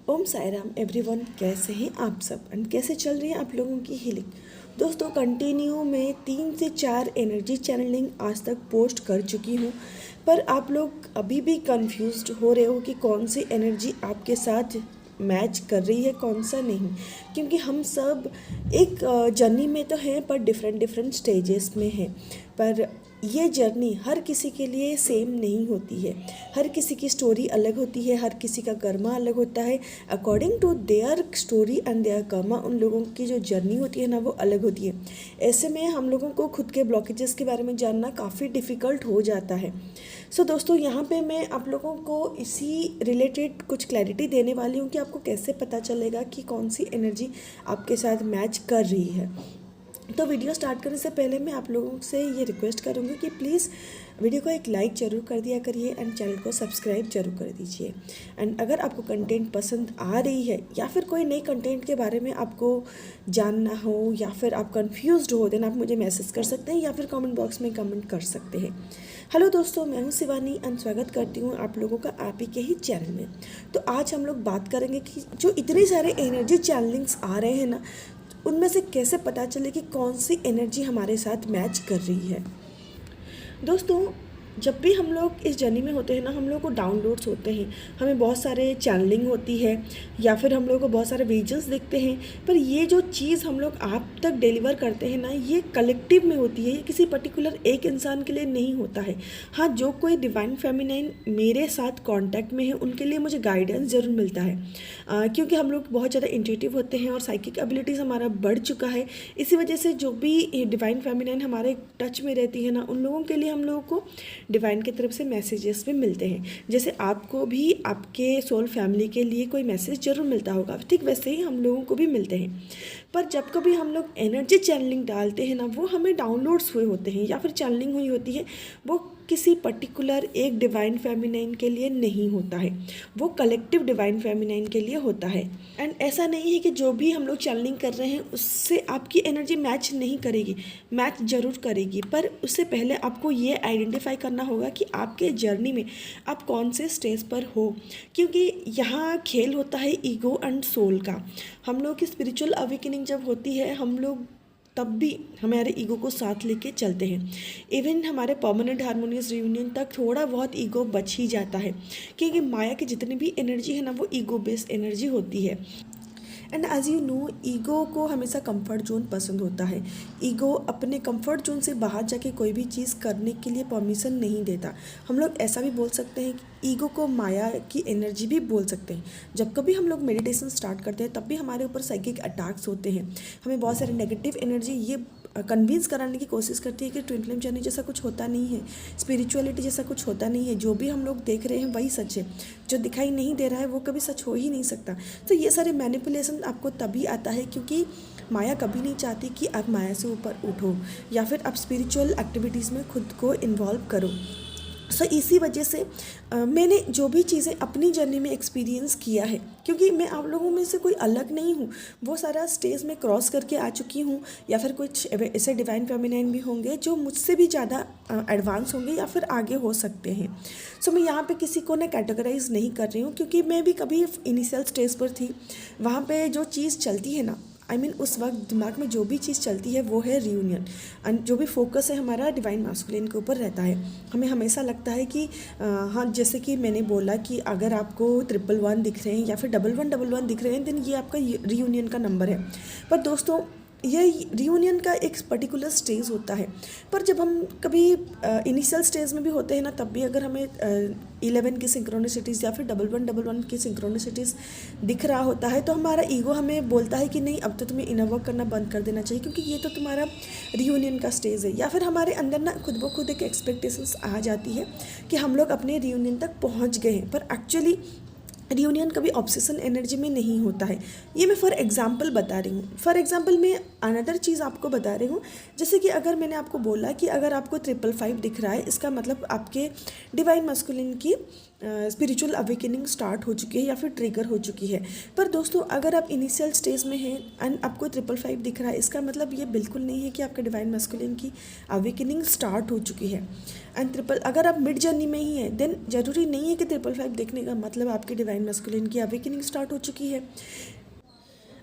ओम Sai Ram everyone, कैसे हैं आप सब एंड कैसे चल रही है आप लोगों की हीलिंग। दोस्तों, कंटिन्यू में 3 से 4 एनर्जी चैनलिंग आज तक पोस्ट कर चुकी हूँ, पर आप लोग अभी भी कंफ्यूज्ड हो रहे हो कि कौन सी एनर्जी आपके साथ मैच कर रही है, कौन सा नहीं। क्योंकि हम सब एक जर्नी में तो हैं, पर डिफरेंट डिफरेंट स्टेजेस में हैं। पर ये जर्नी हर किसी के लिए सेम नहीं होती है। हर किसी की स्टोरी अलग होती है, हर किसी का कर्मा अलग होता है। According to their story and their कर्मा, उन लोगों की जो जर्नी होती है ना, वो अलग होती है। ऐसे में हम लोगों को खुद के ब्लॉकेजेस के बारे में जानना काफ़ी डिफ़िकल्ट हो जाता है। सो दोस्तों, यहाँ पे मैं आप लोगों को इसी रिलेटेड कुछ क्लैरिटी देने वाली हूँ कि आपको कैसे पता चलेगा कि कौन सी एनर्जी आपके साथ मैच कर रही है। तो वीडियो स्टार्ट करने से पहले मैं आप लोगों से ये रिक्वेस्ट करूँगी कि प्लीज़ वीडियो को एक लाइक ज़रूर कर दिया करिए एंड चैनल को सब्सक्राइब जरूर कर दीजिए। एंड अगर आपको कंटेंट पसंद आ रही है या फिर कोई नई कंटेंट के बारे में आपको जानना हो या फिर आप कंफ्यूज्ड हो, देन आप मुझे मैसेज कर सकते हैं या फिर कमेंट बॉक्स में कमेंट कर सकते हैं। हेलो दोस्तों, मैं हूँ शिवानी एंड स्वागत करती हूँ आप लोगों का आप ही के ही चैनल में। तो आज हम लोग बात करेंगे कि जो इतने सारे एनर्जी चैनलिंग्स आ रहे हैं ना, उनमें से कैसे पता चले कि कौन सी एनर्जी हमारे साथ मैच कर रही है। दोस्तों, जब भी हम लोग इस जर्नी में होते हैं ना, हम लोग को डाउनलोड्स होते हैं, हमें बहुत सारे चैनलिंग होती है या फिर हम लोग को बहुत सारे विजन्स दिखते हैं। पर ये जो चीज़ हम लोग आप तक डिलीवर करते हैं ना, ये कलेक्टिव में होती है, ये किसी पर्टिकुलर एक इंसान के लिए नहीं होता है। हाँ, जो कोई डिवाइन फेमिनाइन मेरे साथ कांटेक्ट में है, उनके लिए मुझे गाइडेंस ज़रूर मिलता है, क्योंकि हम लोग बहुत ज़्यादा इंट्यूटिव होते हैं और साइकिक एबिलिटीज़ हमारा बढ़ चुका है। इसी वजह से जो भी डिवाइन फेमिनाइन हमारे टच में रहती है ना, उन लोगों के लिए हम लोगों को डिवाइन की तरफ से मैसेजेस भी मिलते हैं। जैसे आपको भी आपके सोल फैमिली के लिए कोई मैसेज जरूर मिलता होगा, ठीक वैसे ही हम लोगों को भी मिलते हैं। पर जब कभी हम लोग एनर्जी चैनलिंग डालते हैं ना, वो हमें डाउनलोड्स हुए होते हैं या फिर चैनलिंग हुई होती है, वो किसी पर्टिकुलर एक डिवाइन फेमिनाइन के लिए नहीं होता है, वो कलेक्टिव डिवाइन फेमिनाइन के लिए होता है। एंड ऐसा नहीं है कि जो भी हम लोग चैनलिंग कर रहे हैं उससे आपकी एनर्जी मैच नहीं करेगी, मैच ज़रूर करेगी। पर उससे पहले आपको ये आइडेंटिफाई करना होगा कि आपके जर्नी में आप कौन से स्टेज पर हो, क्योंकि यहाँ खेल होता है ईगो एंड सोल का। हम लोग की स्पिरिचुअल अवेकनिंग जब होती है, हम लोग तब भी हमारे ईगो को साथ लेके चलते हैं। इवन हमारे परमानेंट हारमोनियस रियूनियन तक थोड़ा बहुत ईगो बच ही जाता है, क्योंकि माया की जितनी भी एनर्जी है ना, वो ईगो बेस्ड एनर्जी होती है। And as you know, ego को हमेशा कंफर्ट जोन पसंद होता है। ईगो अपने कंफर्ट जोन से बाहर जाके कोई भी चीज़ करने के लिए परमिशन नहीं देता। हम लोग ऐसा भी बोल सकते हैं कि ईगो को माया की एनर्जी भी बोल सकते हैं। जब कभी हम लोग मेडिटेशन स्टार्ट करते हैं, तब भी हमारे ऊपर साइकिक अटैक्स होते हैं। हमें बहुत सारे नेगेटिव एनर्जी ये कन्विंस कराने की कोशिश करती है कि ट्विन फ्लेम जर्नी जैसा कुछ होता नहीं है, स्पिरिचुअलिटी जैसा कुछ होता नहीं है, जो भी हम लोग देख रहे हैं वही सच है, जो दिखाई नहीं दे रहा है वो कभी सच हो ही नहीं सकता। तो ये सारे मैनिपुलेशन आपको तभी आता है क्योंकि माया कभी नहीं चाहती कि आप माया से ऊपर उठो या फिर आप स्पिरिचुअल एक्टिविटीज़ में खुद को इन्वॉल्व करो। सो इसी वजह से मैंने जो भी चीज़ें अपनी जर्नी में एक्सपीरियंस किया है, क्योंकि मैं आप लोगों में से कोई अलग नहीं हूँ, वो सारा स्टेज में क्रॉस करके आ चुकी हूँ, या फिर कुछ ऐसे डिवाइन फेमिनाइन भी होंगे जो मुझसे भी ज़्यादा एडवांस होंगे या फिर आगे हो सकते हैं। सो मैं यहाँ पे किसी को ना कैटेगराइज नहीं कर रही हूँ, क्योंकि मैं भी कभी इनिशियल स्टेज पर थी। वहाँ पे जो चीज़ चलती है ना, उस वक्त दिमाग में जो भी चीज़ चलती है वो है रियूनियन, एंड जो भी फोकस है हमारा डिवाइन मास्कुलिन के ऊपर रहता है। हमें हमेशा लगता है कि हाँ, जैसे कि मैंने बोला कि अगर आपको 111 दिख रहे हैं या फिर 1111 दिख रहे हैं, देन ये आपका रियूनियन का नंबर है। पर दोस्तों, ये रियूनियन का एक पर्टिकुलर स्टेज होता है। पर जब हम कभी इनिशियल स्टेज में भी होते हैं ना, तब भी अगर हमें 11 की सिंक्रोनिसिटीज़ या फिर 1111 की सिंक्रोनिसिटीज़ दिख रहा होता है, तो हमारा ईगो हमें बोलता है कि नहीं, अब तो तुम्हें इनर वर्क करना बंद कर देना चाहिए, क्योंकि ये तो तुम्हारा रियूनियन का स्टेज है। या फिर हमारे अंदर ना खुद ब खुद एक एक्सपेक्टेशंस आ जाती है कि हम लोग अपने रियूनियन तक पहुँच गए हैं। पर एक्चुअली रियूनियन कभी ऑब्सेशन एनर्जी में नहीं होता है। ये मैं फॉर एग्जांपल बता रही हूँ। फॉर एग्जांपल मैं अनदर चीज़ आपको बता रही हूँ। जैसे कि अगर मैंने आपको बोला कि अगर आपको 555 दिख रहा है, इसका मतलब आपके डिवाइन मस्कुलिन की स्पिरिचुअल अवेकनिंग स्टार्ट हो चुकी है या फिर ट्रिगर हो चुकी है। पर दोस्तों, अगर आप इनिशियल स्टेज में हैं एंड आपको 555 दिख रहा है, इसका मतलब ये बिल्कुल नहीं है कि आपके डिवाइन मस्कुलिन की अवेकनिंग स्टार्ट हो चुकी है। एंड अगर आप मिड जर्नी में ही हैं, देन जरूरी नहीं है कि 555 देखने का मतलब आपके डिवाइन डिवाइन मैस्कुलिन की अवेकनिंग स्टार्ट हो चुकी है।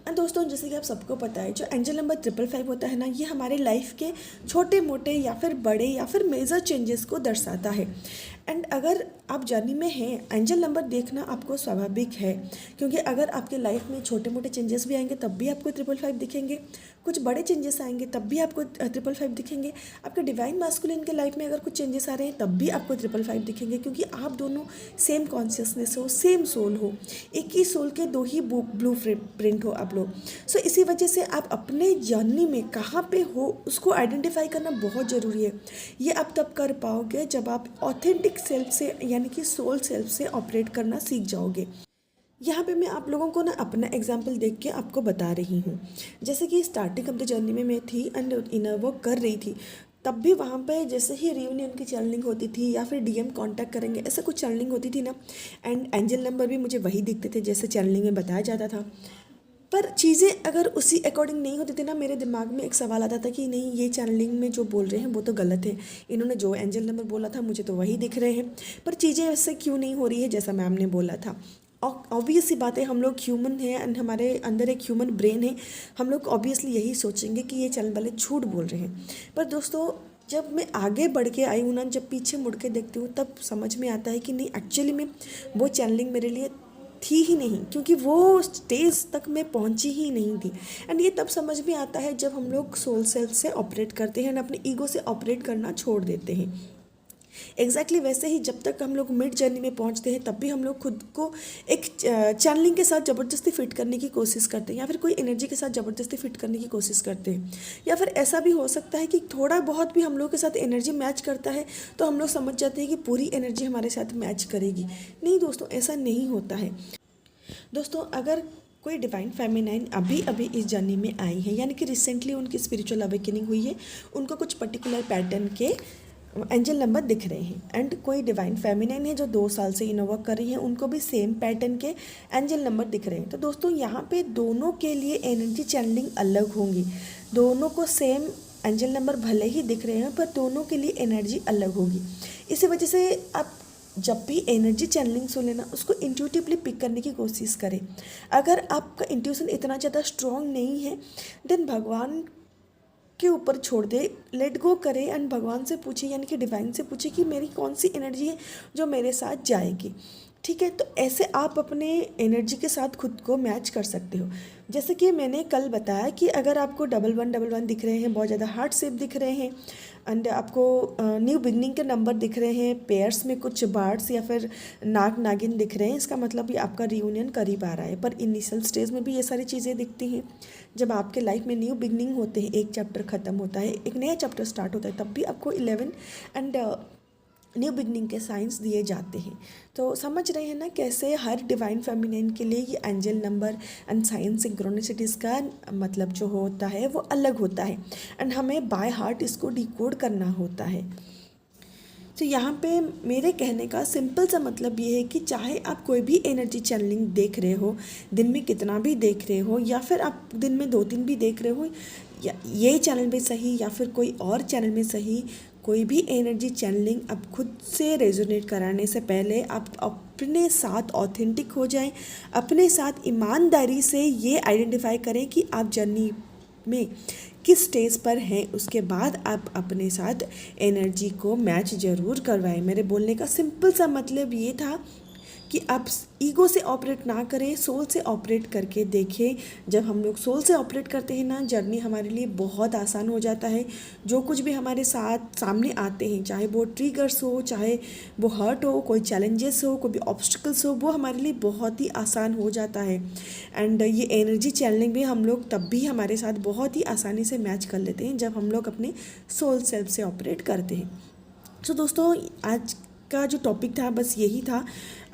एंड दोस्तों, जैसे कि आप सबको पता है, जो एंजल नंबर 555 होता है ना, ये हमारे लाइफ के छोटे मोटे या फिर बड़े या फिर मेजर चेंजेस को दर्शाता है। एंड अगर आप जर्नी में हैं, एंजल नंबर देखना आपको स्वाभाविक है, क्योंकि अगर आपके लाइफ में छोटे मोटे चेंजेस भी आएंगे तब भी आपको 555 दिखेंगे, कुछ बड़े चेंजेस आएंगे तब भी आपको 555 दिखेंगे, आपके डिवाइन मास्कुलिन के लाइफ में अगर कुछ चेंजेस आ रहे हैं तब भी आपको 555 दिखेंगे, क्योंकि आप दोनों सेम कॉन्शियसनेस हो, सेम सोल हो, एक ही सोल के दो ही ब्लू प्रिंट हो आप लोग। सो इसी वजह से आप अपने जर्नी में कहाँ पे हो उसको आइडेंटिफाई करना बहुत ज़रूरी है। ये आप तब कर पाओगे जब आप ऑथेंटिक सेल्फ से, यानी कि सोल सेल्फ से ऑपरेट करना सीख जाओगे। यहाँ पे मैं आप लोगों को ना अपना एग्जाम्पल देख के आपको बता रही हूँ। जैसे कि स्टार्टिंग ऑफ द जर्नी में मैं थी एंड इनर वर्क कर रही थी, तब भी वहाँ पे जैसे ही रियूनियन की चैनलिंग होती थी या फिर डीएम कांटेक्ट करेंगे, ऐसा कुछ चैनलिंग होती थी ना, एंड एंजल नंबर भी मुझे वही दिखते थे जैसे चैनलिंग में बताया जाता था। पर चीज़ें अगर उसी अकॉर्डिंग नहीं होती थी ना, मेरे दिमाग में एक सवाल आता था कि नहीं, ये चैनलिंग में जो बोल रहे हैं वो तो गलत है, इन्होंने जो एंजल नंबर बोला था मुझे तो वही दिख रहे हैं, पर चीज़ें ऐसे क्यों नहीं हो रही है जैसा मैम ने बोला था। ऑब्वियस सी बात है, हम लोग ह्यूमन हैं एंड हमारे अंदर एक ह्यूमन ब्रेन है, हम लोग ऑब्वियसली यही सोचेंगे कि ये चैनल वाले झूठ बोल रहे हैं। पर दोस्तों, जब मैं आगे बढ़ के आई हूँ ना, जब पीछे मुड़ के देखती हूँ तब समझ में आता है कि नहीं, एक्चुअली में वो चैनलिंग मेरे लिए थी ही नहीं, क्योंकि वो स्टेज तक मैं पहुंची ही नहीं थी। एंड ये तब समझ में आता है जब हम लोग सोल सेल्फ से ऑपरेट करते हैं एंड अपने ईगो से ऑपरेट करना छोड़ देते हैं। एग्जैक्टली वैसे ही जब तक हम लोग मिड जर्नी में पहुंचते हैं तब भी हम लोग खुद को एक चैनलिंग के साथ ज़बरदस्ती फिट करने की कोशिश करते हैं, या फिर कोई एनर्जी के साथ ज़बरदस्ती फिट करने की कोशिश करते हैं। या फिर ऐसा भी हो सकता है कि थोड़ा बहुत भी हम लोग के साथ एनर्जी मैच करता है तो हम लोग समझ जाते हैं कि पूरी एनर्जी हमारे साथ मैच करेगी। नहीं दोस्तों, ऐसा नहीं होता है। दोस्तों, अगर कोई डिवाइन फेमिनाइन अभी अभी इस जर्नी में आई है, यानी कि रिसेंटली उनकी स्पिरिचुअल अवेकनिंग हुई है, उनको कुछ पर्टिकुलर पैटर्न के एंजल नंबर दिख रहे हैं, एंड कोई डिवाइन फेमिनाइन है जो 2 साल से इनोवा कर रही है, उनको भी सेम पैटर्न के एंजल नंबर दिख रहे हैं। तो दोस्तों, यहाँ पे दोनों के लिए एनर्जी चैनलिंग अलग होंगी, दोनों को सेम एंजल नंबर भले ही दिख रहे हैं पर दोनों के लिए एनर्जी अलग होगी। इसी वजह से आप जब भी एनर्जी चैनलिंग सुन लेना, उसको इंट्यूटिवली पिक करने की कोशिश करें। अगर आपका इंट्यूशन इतना ज़्यादा स्ट्रॉन्ग नहीं है, देन भगवान के ऊपर छोड़ दे, लेट गो करें एंड भगवान से पूछिए, यानी कि डिवाइन से पूछिए कि मेरी कौन सी एनर्जी है जो मेरे साथ जाएगी। ठीक है, तो ऐसे आप अपने एनर्जी के साथ खुद को मैच कर सकते हो। जैसे कि मैंने कल बताया कि अगर आपको 1111 दिख रहे हैं, बहुत ज़्यादा हार्ट शेप दिख रहे हैं, एंड आपको न्यू बिगनिंग के नंबर दिख रहे हैं, पेयर्स में कुछ बर्ड्स या फिर नाग नागिन दिख रहे हैं, इसका मतलब ये आपका रियूनियन करीब आ रहा है। पर इनिशियल स्टेज में भी ये सारी चीज़ें दिखती हैं। जब आपके लाइफ में न्यू बिगनिंग होते हैं, एक चैप्टर ख़त्म होता है, एक नया चैप्टर स्टार्ट होता है, तब भी आपको 11 एंड न्यू बिगनिंग के साइंस दिए जाते हैं। तो समझ रहे हैं ना कैसे हर डिवाइन फेमिनिन के लिए ये angel number and science synchronicities का मतलब जो होता है वो अलग होता है, एंड हमें बाय हार्ट इसको डिकोड करना होता है। तो यहाँ पे मेरे कहने का सिंपल सा मतलब ये है कि चाहे आप कोई भी एनर्जी चैनलिंग देख रहे हो, दिन में कितना भी देख रहे हो, या फिर आप दिन में 2-3 भी देख रहे हो, या ये चैनल में सही या फिर कोई और चैनल में सही, कोई भी एनर्जी चैनलिंग आप खुद से रेजोनेट कराने से पहले आप अपने साथ ऑथेंटिक हो जाएं, अपने साथ ईमानदारी से ये आइडेंटिफाई करें कि आप जर्नी में किस स्टेज पर हैं, उसके बाद आप अपने साथ एनर्जी को मैच ज़रूर करवाएं। मेरे बोलने का सिंपल सा मतलब ये था कि आप ईगो से ऑपरेट ना करें, सोल से ऑपरेट करके देखें। जब हम लोग सोल से ऑपरेट करते हैं ना, जर्नी हमारे लिए बहुत आसान हो जाता है। जो कुछ भी हमारे साथ सामने आते हैं, चाहे वो ट्रिगर्स हो, चाहे वो हर्ट हो, कोई चैलेंजेस हो, कोई भी ऑब्स्टिकल्स हो, वो हमारे लिए बहुत ही आसान हो जाता है। एंड ये एनर्जी चैनलिंग भी हम लोग तब भी हमारे साथ बहुत ही आसानी से मैच कर लेते हैं जब हम लोग अपने सोल सेल्फ से ऑपरेट करते हैं। तो दोस्तों, आज का जो टॉपिक था बस यही था।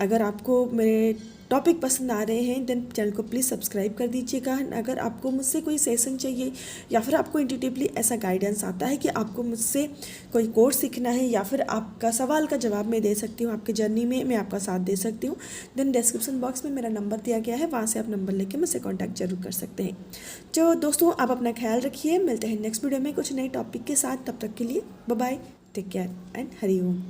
अगर आपको मेरे टॉपिक पसंद आ रहे हैं देन चैनल को प्लीज़ सब्सक्राइब कर दीजिएगा। अगर आपको मुझसे कोई सेशन चाहिए या फिर आपको इंट्यूटिवली ऐसा गाइडेंस आता है कि आपको मुझसे कोई कोर्स सीखना है या फिर आपका सवाल का जवाब मैं दे सकती हूँ, आपके जर्नी में मैं आपका साथ दे सकती हूँ, देन डिस्क्रिप्शन बॉक्स में मेरा नंबर दिया गया है, वहाँ से आप नंबर लेके मुझसे कॉन्टैक्ट जरूर कर सकते हैं। तो दोस्तों, आप अपना ख्याल रखिए, मिलते हैं नेक्स्ट वीडियो में कुछ नए टॉपिक के साथ। तब तक के लिए bye bye, take care and हरि ओम।